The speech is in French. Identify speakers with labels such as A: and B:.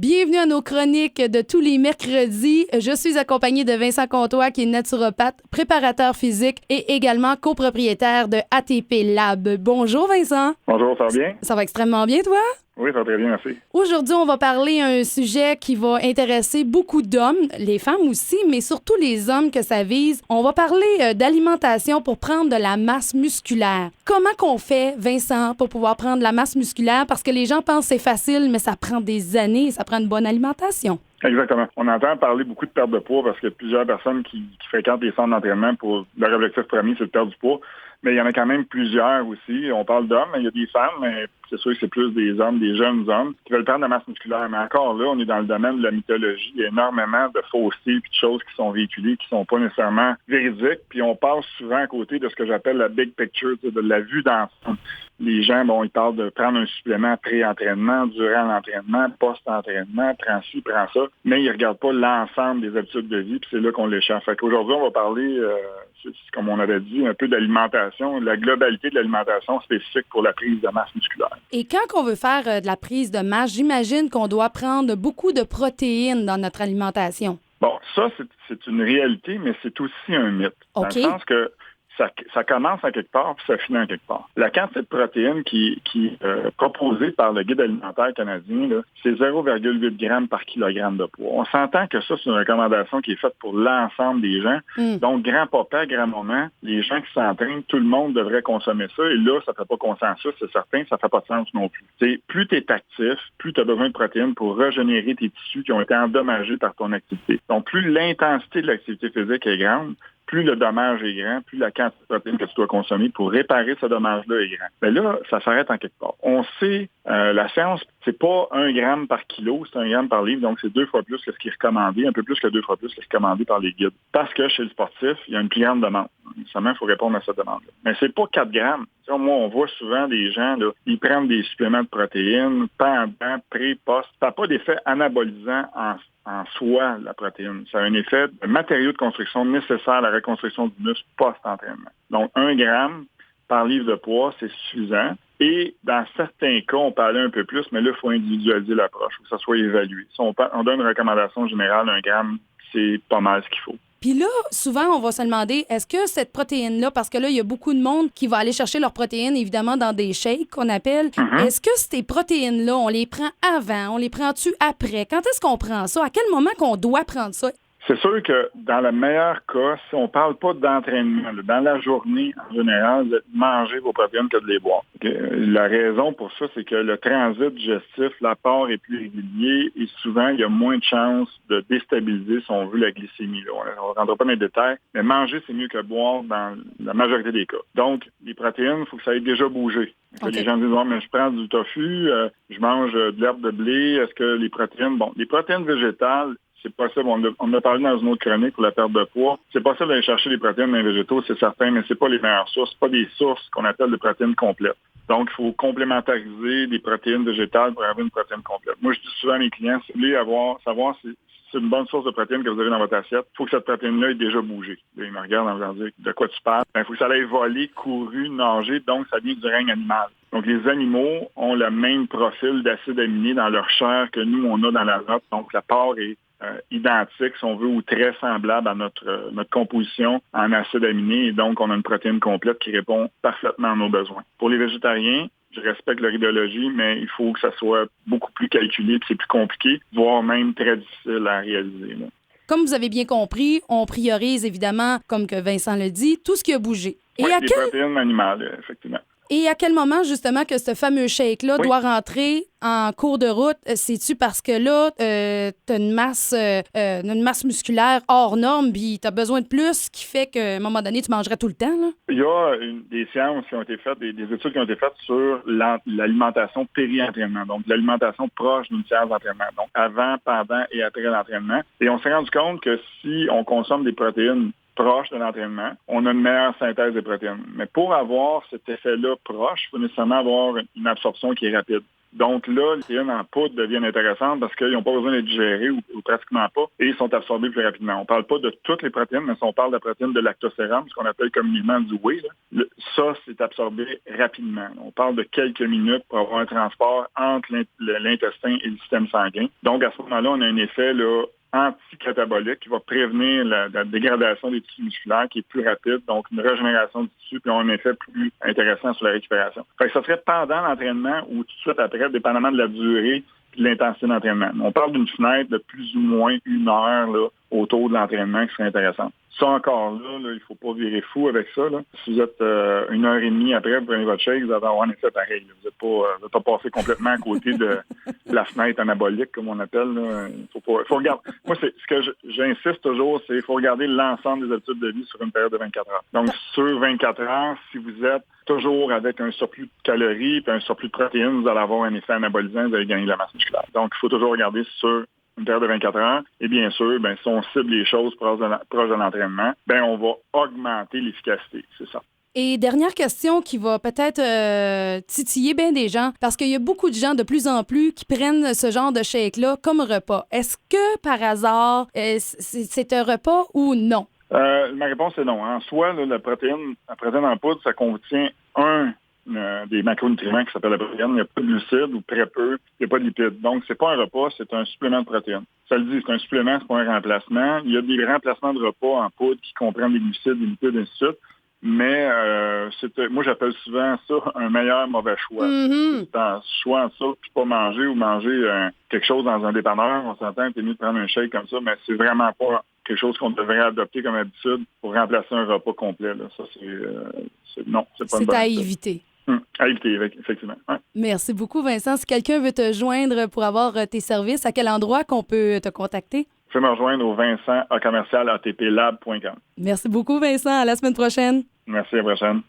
A: Bienvenue à nos chroniques de tous les mercredis. Je suis accompagnée de Vincent Comtois, qui est naturopathe, préparateur physique et également copropriétaire de ATP Lab. Bonjour Vincent.
B: Bonjour, ça va bien?
A: Ça va extrêmement bien, toi?
B: Oui, ça va très bien, merci.
A: Aujourd'hui, on va parler d'un sujet qui va intéresser beaucoup d'hommes, les femmes aussi, mais surtout les hommes que ça vise. On va parler d'alimentation pour prendre de la masse musculaire. Comment qu'on fait, Vincent, pour pouvoir prendre de la masse musculaire? Parce que les gens pensent que c'est facile, mais ça prend des années, ça prend une bonne alimentation.
B: Exactement. On entend parler beaucoup de perte de poids parce qu'il y a plusieurs personnes qui fréquentent les centres d'entraînement pour leur objectif premier, c'est de perdre du poids. Mais il y en a quand même plusieurs aussi. On parle d'hommes, mais il y a des femmes, mais c'est sûr que c'est plus des hommes, des jeunes hommes, qui veulent prendre de la masse musculaire. Mais encore là, on est dans le domaine de la mythologie. Il y a énormément de faussetés et de choses qui sont véhiculées, qui sont pas nécessairement véridiques. Puis on passe souvent à côté de ce que j'appelle la big picture, de la vue d'ensemble. Les gens, ils parlent de prendre un supplément pré-entraînement, durant l'entraînement, post-entraînement, prends ci, prends ça, mais ils ne regardent pas l'ensemble des habitudes de vie, puis c'est là qu'on l'échappe. Fait qu'aujourd'hui, on va parler, comme on avait dit, un peu d'alimentation, la globalité de l'alimentation spécifique pour la prise de masse musculaire.
A: Et quand on veut faire de la prise de masse, j'imagine qu'on doit prendre beaucoup de protéines dans notre alimentation.
B: Bon, ça, c'est une réalité, mais c'est aussi un mythe.
A: OK.
B: Dans le sens que ça commence à quelque part puis ça finit à quelque part. La quantité de protéines qui est proposée par le Guide alimentaire canadien, là, c'est 0,8 grammes par kilogramme de poids. On s'entend que ça, c'est une recommandation qui est faite pour l'ensemble des gens. Donc, grand-papa, grand-maman, les gens qui s'entraînent, tout le monde devrait consommer ça. Et là, ça ne fait pas consensus, c'est certain, ça ne fait pas de sens non plus. Plus tu es actif, plus tu as besoin de protéines pour régénérer tes tissus qui ont été endommagés par ton activité. Donc, plus l'intensité de l'activité physique est grande, plus le dommage est grand, plus la quantité de protéines que tu dois consommer pour réparer ce dommage-là est grand. Mais là, ça s'arrête en quelque part. On sait, la science, c'est pas 1 gramme par kilo, c'est 1 gramme par livre, donc c'est 2 fois plus que ce qui est recommandé, un peu plus que 2 fois plus que ce qui est recommandé par les guides. Parce que chez le sportif, il y a une plus grande demande. Seulement, il faut répondre à cette demande-là. Mais c'est pas 4 grammes. Moi, on voit souvent des gens, là, ils prennent des suppléments de protéines, pendant, pré, post. Ça n'a pas d'effet anabolisant en soi, la protéine. Ça a un effet de matériau de construction nécessaire à la reconstruction du muscle post-entraînement. Donc, 1 gramme par livre de poids, c'est suffisant. Et dans certains cas, on peut aller un peu plus, mais là, il faut individualiser l'approche, il faut que ça soit évalué. Si on donne une recommandation générale, 1 gramme, c'est pas mal ce qu'il faut.
A: Puis là, souvent, on va se demander, est-ce que cette protéine-là, parce que là, il y a beaucoup de monde qui va aller chercher leurs protéines, évidemment, dans des shakes qu'on appelle. Est-ce que ces protéines-là, on les prend avant, on les prend-tu après? Quand est-ce qu'on prend ça? À quel moment qu'on doit prendre ça?
B: C'est sûr que dans le meilleur cas, si on ne parle pas d'entraînement, dans la journée, en général, vous manger vos protéines que de les boire. La raison pour ça, c'est que le transit digestif, l'apport est plus régulier et souvent, il y a moins de chances de déstabiliser, si on veut, la glycémie. Là. On ne rentre pas dans les détails, mais manger, c'est mieux que boire dans la majorité des cas. Donc, les protéines, il faut que ça ait déjà bougé. Okay. Les gens disent, mais je prends du tofu, je mange de l'herbe de blé, est-ce que les protéines... Bon, les protéines végétales, c'est possible, on a parlé dans une autre chronique pour la perte de poids. C'est possible d'aller chercher les protéines dans les végétaux, c'est certain, mais c'est pas les meilleures sources. C'est pas des sources qu'on appelle des protéines complètes. Donc, il faut complémentariser des protéines végétales pour avoir une protéine complète. Moi, je dis souvent à mes clients, si vous voulez savoir si c'est une bonne source de protéines que vous avez dans votre assiette, il faut que cette protéine-là ait déjà bougé. Là, ils me regardent en me disant de quoi tu parles. Il faut que ça aille voler, couru, nager, donc ça vient du règne animal. Donc, les animaux ont le même profil d'acides aminés dans leur chair que nous, on a dans la nôtre. Donc, l'apport est identique, si on veut, ou très semblable à notre composition en acides aminés. Et donc, on a une protéine complète qui répond parfaitement à nos besoins. Pour les végétariens, je respecte leur idéologie, mais il faut que ça soit beaucoup plus calculé, puis c'est plus compliqué, voire même très difficile à réaliser. Là.
A: Comme vous avez bien compris, on priorise évidemment, comme que Vincent le dit, tout ce qui a bougé.
B: Et oui, les protéines animales, effectivement.
A: Et à quel moment, justement, que ce fameux shake-là doit rentrer en cours de route? C'est-tu parce que là, tu as une masse musculaire hors norme, puis tu as besoin de plus, ce qui fait qu'à un moment donné, tu mangerais tout le temps? Là?
B: Il y a des sciences qui ont été faites, des études qui ont été faites sur l'alimentation péri-entraînement, donc l'alimentation proche d'une séance d'entraînement, donc avant, pendant et après l'entraînement. Et on s'est rendu compte que si on consomme des protéines proche de l'entraînement, on a une meilleure synthèse des protéines. Mais pour avoir cet effet-là proche, il faut nécessairement avoir une absorption qui est rapide. Donc là, les protéines en poudre deviennent intéressantes parce qu'ils n'ont pas besoin d'être digérés ou pratiquement pas et ils sont absorbés plus rapidement. On ne parle pas de toutes les protéines, mais si on parle de la protéine de lactosérum, ce qu'on appelle communément du whey, ça, c'est absorbé rapidement. On parle de quelques minutes pour avoir un transport entre l'intestin et le système sanguin. Donc, à ce moment-là, on a un effet anticatabolique qui va prévenir la dégradation des tissus musculaires qui est plus rapide, donc une régénération du tissu, puis on a un effet plus intéressant sur la récupération. Fait que ça serait pendant l'entraînement ou tout de suite après, dépendamment de la durée et de l'intensité d'entraînement. On parle d'une fenêtre de plus ou moins 1 heure autour de l'entraînement qui serait intéressante. Ça encore là, il ne faut pas virer fou avec ça. Là. Si vous êtes 1h30 après, vous prenez votre shake, vous allez avoir un effet pareil. Vous n'êtes pas passé complètement à côté de la fenêtre anabolique, comme on appelle. Il faut regarder. Moi, ce que j'insiste toujours, c'est qu'il faut regarder l'ensemble des habitudes de vie sur une période de 24 heures. Donc, sur 24 heures, si vous êtes toujours avec un surplus de calories et un surplus de protéines, vous allez avoir un effet anabolisant, vous allez gagner de la masse musculaire. Donc, il faut toujours regarder sur une période de 24 heures. Et bien sûr, si on cible les choses proches de l'entraînement, on va augmenter l'efficacité. C'est ça.
A: Et dernière question qui va peut-être titiller bien des gens, parce qu'il y a beaucoup de gens de plus en plus qui prennent ce genre de shake-là comme repas. Est-ce que, par hasard, c'est un repas ou non?
B: Ma réponse est non. En soi, la protéine en poudre, ça contient des macronutriments qui s'appellent la protéine. Il n'y a pas de glucides ou très peu. Il n'y a pas de lipides. Donc, c'est pas un repas, c'est un supplément de protéines. Ça le dit, c'est un supplément, c'est pas un remplacement. Il y a des remplacements de repas en poudre qui comprennent des glucides, des lipides, et ainsi de suite. Mais moi, j'appelle souvent ça un meilleur mauvais choix.
A: Mm-hmm.
B: C'est un choix entre ça, puis pas manger ou manger quelque chose dans un dépanneur. On s'entend que c'est mieux de prendre un shake comme ça, mais c'est vraiment pas quelque chose qu'on devrait adopter comme habitude pour remplacer un repas complet. Là. Ça, non, c'est pas une bonne
A: à
B: habitude.
A: éviter.
B: À éviter, effectivement. Ouais.
A: Merci beaucoup, Vincent. Si quelqu'un veut te joindre pour avoir tes services, à quel endroit qu'on peut te contacter?
B: Vous pouvez me rejoindre au vincent@atplab.com.
A: Merci beaucoup, Vincent. À la semaine prochaine.
B: Merci, à la prochaine.